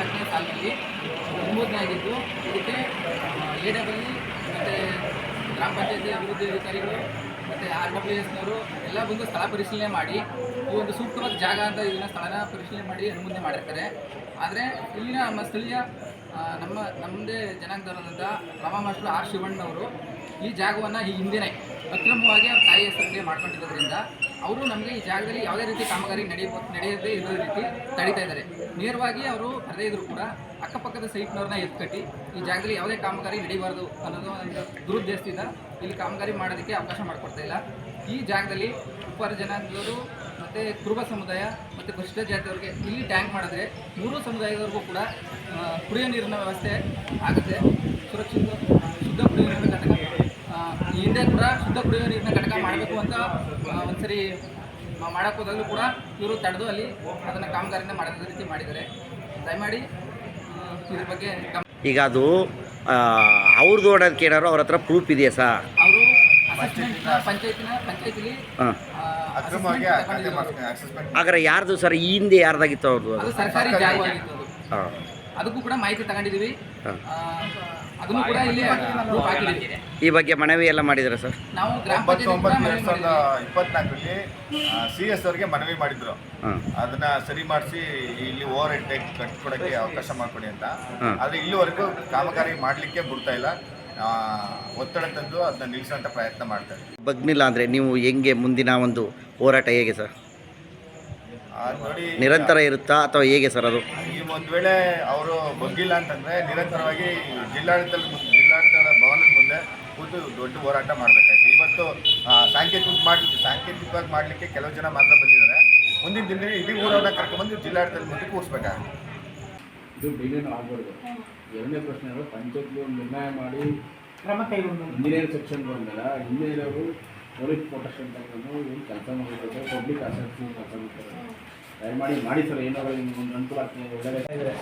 2024ನೇ ಸಾಲಿನಲ್ಲಿ ಅನುಮೋದನೆ ಆಗಿದ್ದು. ಇದಕ್ಕೆ AWE ಮತ್ತು ಗ್ರಾಮ ಪಂಚಾಯತಿ ಅಭಿವೃದ್ಧಿ ಅಧಿಕಾರಿಗಳು ಮತ್ತು RWSನವರು ಎಲ್ಲ ಬಂದು ಸ್ಥಳ ಪರಿಶೀಲನೆ ಮಾಡಿ ಈ ಒಂದು ಸೂಕ್ತವಾದ ಜಾಗ ಅಂತ ಇದನ್ನು ಸ್ಥಳನ ಪರಿಶೀಲನೆ ಮಾಡಿ ಅನುಮೋದನೆ ಮಾಡಿರ್ತಾರೆ. ಆದರೆ ಇಲ್ಲಿನ ನಮ್ಮ ಸ್ಥಳೀಯ ನಮ್ಮದೇ ಜನಾಂಗದವರಾದಂಥ ರಮಾ ಮಾಸ್ಟರ್ R. ಶಿವಣ್ಣವರು ಈ ಜಾಗವನ್ನು ಈ ಹಿಂದೆಯೇ ಅಕ್ರಮವಾಗಿ ಅವ್ರ ತಾಯಿ ಹೆಸರಿಗೆ ಮಾಡ್ಕೊಂಡಿರೋದ್ರಿಂದ ಅವರು ನಮಗೆ ಈ ಜಾಗದಲ್ಲಿ ಯಾವುದೇ ರೀತಿ ಕಾಮಗಾರಿ ನಡೆಯದೇ ಇರೋ ರೀತಿ ತಡೀತಾ ಇದ್ದಾರೆ. ನೇರವಾಗಿ ಅವರು ಬರದೇ ಇದ್ದರೂ ಕೂಡ ಅಕ್ಕಪಕ್ಕದ ಸೈಟ್ನವ್ರನ್ನ ಎತ್ಕಟ್ಟಿ ಈ ಜಾಗದಲ್ಲಿ ಯಾವುದೇ ಕಾಮಗಾರಿ ನಡೀಬಾರ್ದು ಅನ್ನೋದು ಒಂದು ದುರುದ್ದೇಶದಿಂದ ಇಲ್ಲಿ ಕಾಮಗಾರಿ ಮಾಡೋದಕ್ಕೆ ಅವಕಾಶ ಮಾಡಿಕೊಡ್ತಾ ಇಲ್ಲ. ಈ ಜಾಗದಲ್ಲಿ ಉಪ್ಪಾರ ಜನಾಂಗದವರು ಮತ್ತು ಕುರುಬ ಸಮುದಾಯ ಮತ್ತು ಪರಿಶಿಷ್ಟ ಜಾತಿಯವರಿಗೆ ಇಲ್ಲಿ ಟ್ಯಾಂಕ್ ಮಾಡಿದ್ರೆ 3 ಸಮುದಾಯದವರೆಗೂ ಕೂಡ ಕುಡಿಯೋ ನೀರಿನ ವ್ಯವಸ್ಥೆ ಆಗುತ್ತೆ. ಸುರಕ್ಷಿತ ಶುದ್ಧ ಕುಡಿಯೋ ನೀರಿನ ಘಟಕ ಈ ಹಿಂದೆ ಕೂಡ ಶುದ್ಧ ಕುಡಿಯೋ ನೀರಿನ ಘಟಕ ಮಾಡಬೇಕು ಅಂತ ಒಂದ್ಸರಿ ಮಾಡೋಕ್ಕೆ ಹೋದಾಗಲೂ ಕೂಡ ಇವರು ತಡೆದು ಅಲ್ಲಿ ಅದನ್ನು ಕಾಮಗಾರಿನ ಮಾಡೋದ ರೀತಿ ಮಾಡಿದ್ದಾರೆ. ದಯಮಾಡಿ ಇದ್ರ ಬಗ್ಗೆ ಈಗ ಅದು ಅವ್ರದ್ದು ಓಡೋದಕ್ಕೆ ಏನಾದ್ರು ಅವ್ರ ಹತ್ರ ಪ್ರೂಫ್ ಇದೆಯಾ ಸರ್? ಅವರು ಪಂಚಾಯತಿಲಿ ಹಾಗಾದ್ರೆ ಯಾರ್ದು ಸರ್? ಈ ಹಿಂದೆ ಯಾರ್ದಾಗಿತ್ತು ಅವ್ರದ್ದು? ಅದು ಸರ್ಕಾರಿ ಜಾಗವಾಗಿತ್ತು. ಅದಕ್ಕೂ ಕೂಡ ಮಾಹಿತಿ ತಗೊಂಡಿದ್ದೀವಿ. ಅದನ್ನು ಕೂಡ ಇಲ್ಲಿ ಪ್ರೂಫ್ ಹಾಕಿದ್ದೀವಿ. ಈ ಬಗ್ಗೆ ಮನವಿ ಎಲ್ಲ ಮಾಡಿದ್ರೆ ಸರ್? ನಾವು ಗ್ರಾಮ ಪಂಚಾಯತ್ 2024ರಲ್ಲಿ CS ಅವ್ರಿಗೆ ಮನವಿ ಮಾಡಿದ್ರು, ಅದನ್ನ ಸರಿ ಮಾಡಿಸಿ ಇಲ್ಲಿ ಓವರ್ ಹೆಡ್ ಟ್ಯಾಂಕ್ ಕಟ್ಕೊಡಕ್ಕೆ ಅವಕಾಶ ಮಾಡಿಕೊಡಿ ಅಂತ. ಆದರೆ ಇಲ್ಲಿವರೆಗೂ ಕಾಮಗಾರಿ ಮಾಡಲಿಕ್ಕೆ ಬಿಡ್ತಾ ಇಲ್ಲ. ಒತ್ತಡ ತಂದು ಅದನ್ನ ನಿಲ್ಲಿಸುವಂಥ ಪ್ರಯತ್ನ ಮಾಡ್ತಾರೆ. ಬಗ್ನಿಲ್ಲ ಅಂದರೆ ನೀವು ಹೆಂಗೆ ಮುಂದಿನ ಒಂದು ಹೋರಾಟ ಹೇಗೆ ಸರ್? ನೋಡಿ, ನಿರಂತರ ಇರುತ್ತಾ ಅಥವಾ ಹೇಗೆ ಸರ್ ಅದು? ಈ ಒಂದು ವೇಳೆ ಅವರು ಬಗ್ಗಿಲ್ಲ ಅಂತಂದರೆ ನಿರಂತರವಾಗಿ ಜಿಲ್ಲಾಡಳಿತದ ಭವನದ ಮುಂದೆ ಕೂತು ದೊಡ್ಡ ಹೋರಾಟ ಮಾಡಬೇಕಾಯ್ತು. ಇವತ್ತು ಸಾಂಕೇತಿಕವಾಗಿ ಮಾಡಲಿಕ್ಕೆ ಕೆಲವು ಜನ ಮಾತ್ರ ಬಂದಿದ್ದಾರೆ. ಮುಂದಿನ ದಿನದಲ್ಲಿ ಇಡೀ ಊರನ್ನ ಕರ್ಕೊಂಡ್ಬಂದು ಜಿಲ್ಲಾಡಳಿತದ ಮುಂದೆ ಕೂರಿಸ್ಬೇಕಾಗುತ್ತೆ. ಇದು ಡಿಲೇನು ಆಗ್ಬಾರ್ದು. ಎರಡನೇ ಪ್ರಶ್ನೆ ಅಂದರೆ ಪಂಚಾಯತ್ಗೆ ಒಂದು ನಿರ್ಣಯ ಮಾಡಿ ಕ್ರಮ ಕೈಗೊಂಡು ಇಂಜಿನಿಯರ್ ಸೆಕ್ಷನ್ ಬಂದಾಗ ಇಂಜಿನಿಯರು ಪೊಲೀಸ್ ಪ್ರೊಟೆಕ್ಷನ್ ತಗೊಂಡು ಏನು ಕೆಲಸ ಮಾಡಬೇಕು, ಪಬ್ಲಿಕ್ ಅಸೆಟ್ಸ್ ಕೆಲಸ ಮಾಡ್ತಾರೆ. ದಯಮಾಡಿ ಮಾಡಿ ಸರ್, ಏನಾದರೂ ಒಂದು ಅನುಕೂಲ ಆಗ್ತದೆ. ಒಳ್ಳೆಯದೇ